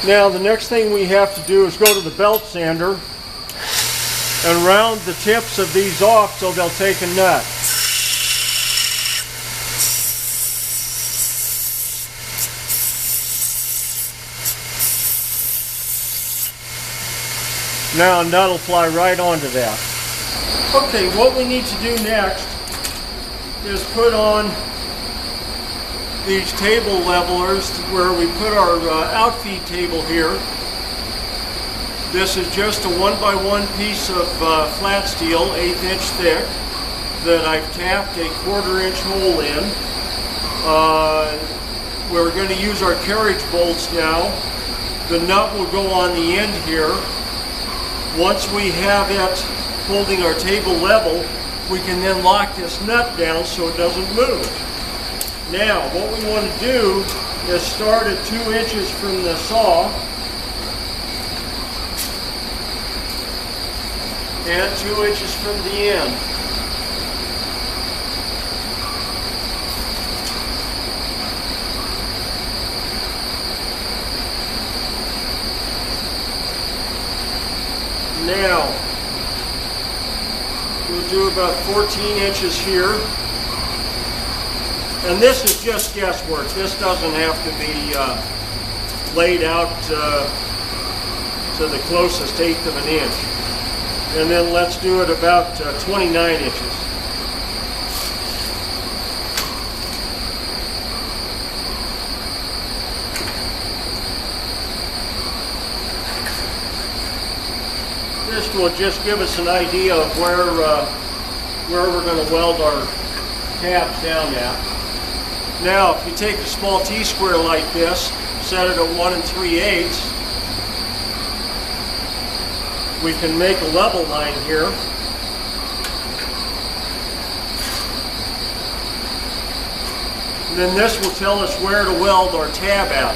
Now the next thing we have to do is go to the belt sander and round the tips of these off so they'll take a nut. Now a nut will fly right onto that. Okay, what we need to do next is put on these table levelers where we put our outfeed table here. This is just a 1x1 piece of flat steel, 1/8 inch thick, that I've tapped a 1/4 inch hole in. We're going to use our carriage bolts now. The nut will go on the end here. Once we have it holding our table level, we can then lock this nut down so it doesn't move. Now, what we want to do is start at 2 inches from the saw and 2 inches from the end. Now, we'll do about 14 inches here. And this is just guesswork. This doesn't have to be laid out to the closest 1/8 of an inch. And then let's do it about 29 inches. This will just give us an idea of where we're going to weld our tabs down at. Now, if you take a small T-square like this, set it at 1 3/8, we can make a level line here. And then this will tell us where to weld our tab at.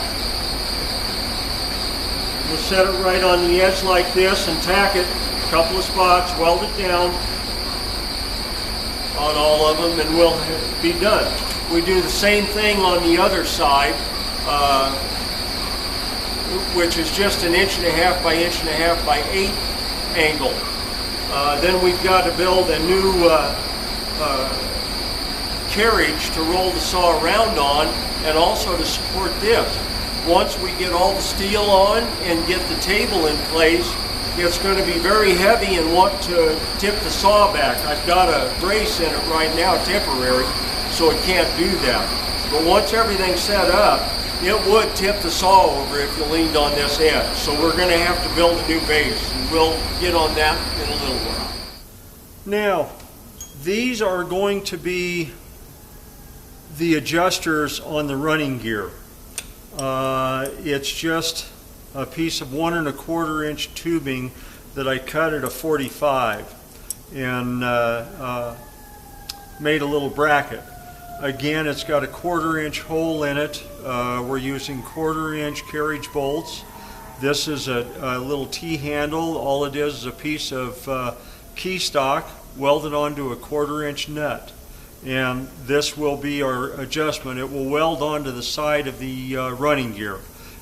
We'll set it right on the edge like this and tack it a couple of spots, weld it down on all of them, and we'll be done. We do the same thing on the other side, which is just 1.5 inches by 1.5 by 8 angle. Then we've got to build a new carriage to roll the saw around on, and also to support this. Once we get all the steel on and get the table in place, it's going to be very heavy and want to tip the saw back. I've got a brace in it right now, temporary, so it can't do that. But once everything's set up, it would tip the saw over if you leaned on this edge. So we're going to have to build a new base, and we'll get on that in a little while. Now, these are going to be the adjusters on the running gear. It's just a piece of 1 1/4 inch tubing that I cut at a 45 and made a little bracket. Again, it's got a 1/4 inch hole in it. We're using 1/4 inch carriage bolts. This is a little T-handle. All it is a piece of key stock welded onto a 1/4 inch nut. And this will be our adjustment. It will weld onto the side of the running gear,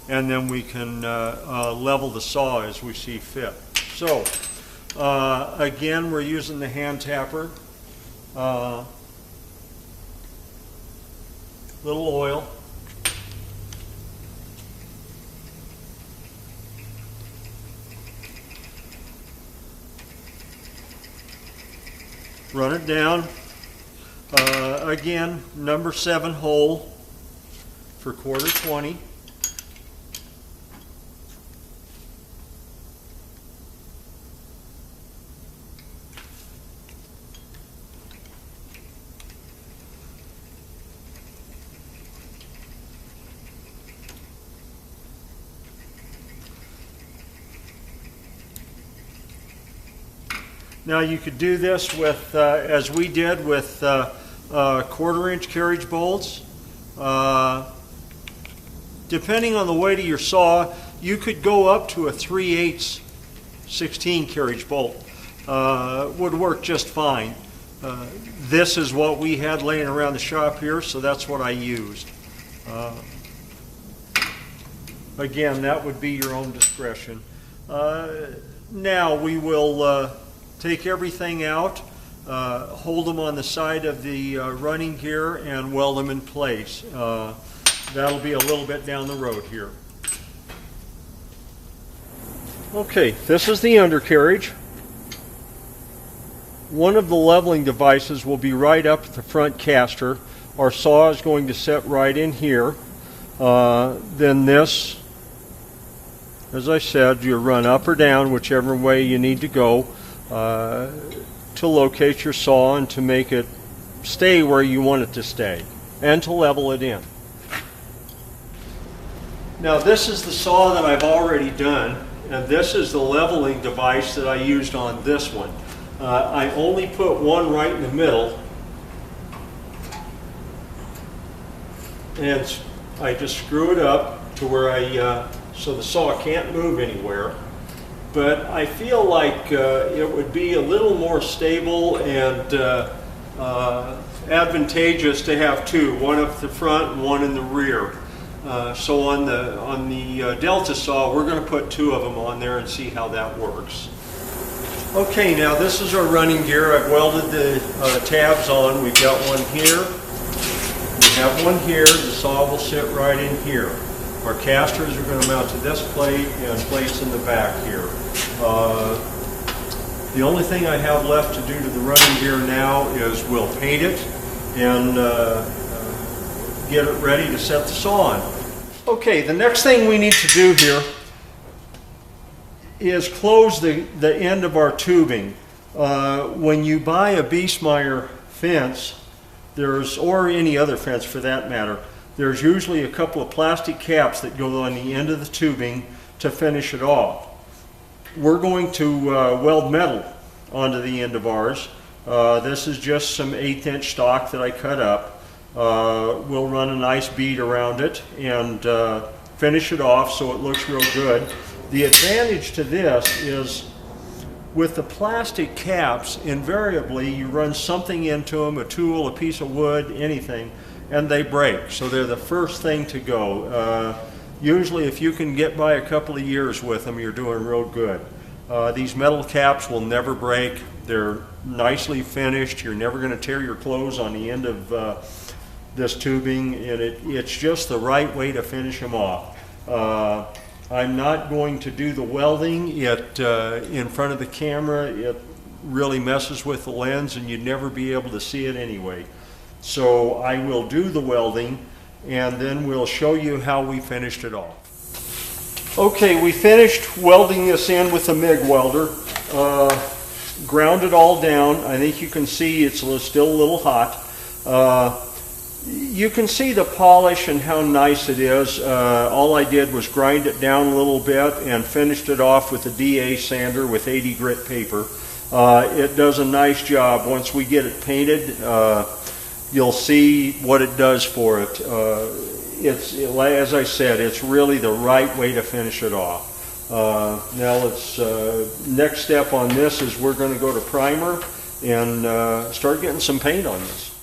and then we can level the saw as we see fit. So again, we're using the hand tapper, little oil, run it down. Again, number 7 hole for 1/4 20. Now you could do this with, as we did with 1/4 inch carriage bolts. Depending on the weight of your saw, you could go up to a 3/8 16 carriage bolt. Would work just fine. This is what we had laying around the shop here, so that's what I used. Again, that would be your own discretion. Now we will take everything out, hold them on the side of the running gear and weld them in place. That'll be a little bit down the road here. Okay, this is the undercarriage. One of the leveling devices will be right up at the front caster. Our saw is going to set right in here. Then this, as I said, you run up or down, whichever way you need to go, to locate your saw and to make it stay where you want it to stay, and to level it in. Now this is the saw that I've already done, and this is the leveling device that I used on this one. I only put one right in the middle, and I just screw it up to where so the saw can't move anywhere. But I feel like it would be a little more stable and advantageous to have two, one up the front and one in the rear. So on the Delta saw, we're going to put two of them on there and see how that works. Okay, now this is our running gear. I've welded the tabs on. We've got one here. We have one here. The saw will sit right in here. Our casters are going to mount to this plate and plates in the back here. The only thing I have left to do to the running gear now is we'll paint it and get it ready to set the saw on. Okay, the next thing we need to do here is close the end of our tubing. When you buy a Biesemeyer fence, or any other fence for that matter, there's usually a couple of plastic caps that go on the end of the tubing to finish it off. We're going to weld metal onto the end of ours. This is just some 1/8" stock that I cut up. We'll run a nice bead around it and finish it off so it looks real good. The advantage to this is with the plastic caps, invariably you run something into them, a tool, a piece of wood, anything, and they break. So they're the first thing to go. Usually if you can get by a couple of years with them, you're doing real good. These metal caps will never break. They're nicely finished. You're never going to tear your clothes on the end of this tubing, and it's just the right way to finish them off. I'm not going to do the welding in front of the camera. It really messes with the lens and you'd never be able to see it anyway. So I will do the welding and then we'll show you how we finished it off. Okay, we finished welding this in with a MIG welder. Ground it all down. I think you can see it's still a little hot. You can see the polish and how nice it is. All I did was grind it down a little bit and finished it off with a DA sander with 80 grit paper. It does a nice job. Once we get it painted, you'll see what it does for it. As I said, it's really the right way to finish it off. Now next step on this is we're going to go to primer and start getting some paint on this.